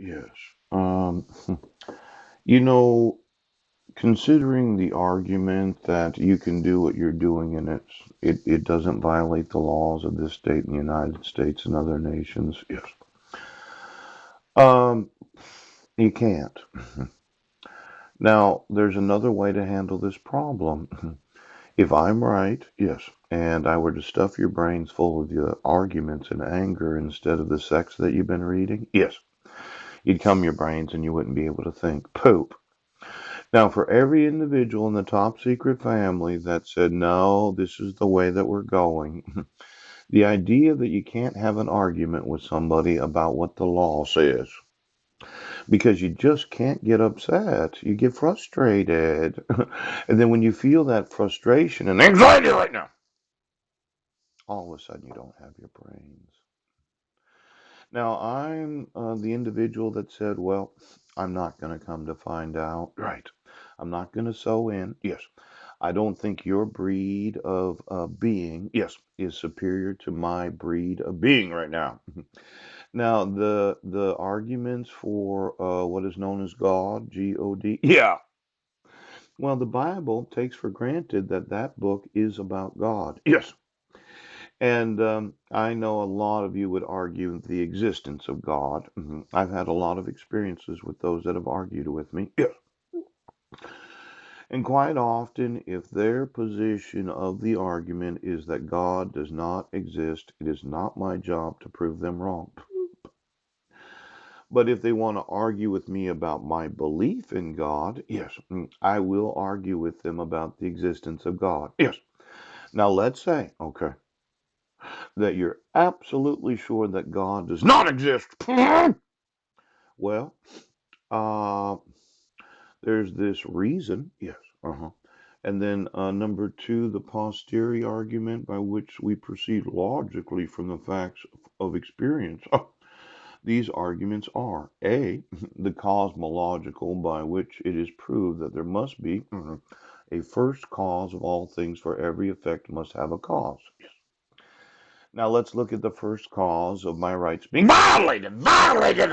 Yes. Um, you know, considering the argument that you can do what you're doing and it doesn't violate the laws of this state in the United States and other nations, yes. Um, you can't. Now, there's another way to handle this problem. If I'm right, yes, and I were to stuff your brains full of the arguments and anger instead of the sex that you've been reading, yes, you'd cum your brains and you wouldn't be able to think. Poop. Now, for every individual in the top secret family that said, no, this is the way that we're going, the idea that you can't have an argument with somebody about what the law says because you just can't get upset. You get frustrated. And then when you feel that frustration and anxiety right now, all of a sudden you don't have your brains. Now, I'm the individual that said, well, I'm not going to come to find out. Right. I'm not going to sew in. Yes. I don't think your breed of being, yes, is superior to my breed of being right now. Now, the arguments for what is known as God, God, yeah. Well, the Bible takes for granted that that book is about God. Yes. And I know a lot of you would argue the existence of God. I've had a lot of experiences with those that have argued with me. Yes. And quite often, if their position of the argument is that God does not exist, it is not my job to prove them wrong. But if they want to argue with me about my belief in God, yes, I will argue with them about the existence of God. Yes. Now let's say, okay, that you're absolutely sure that God does not exist. Well, uh, there's this reason, yes, and then number two, the posterior argument by which we proceed logically from the facts of experience. These arguments are A, the cosmological by which it is proved that there must be a first cause of all things, for every effect must have a cause. Now let's look at the first cause of my rights being violated. Violated!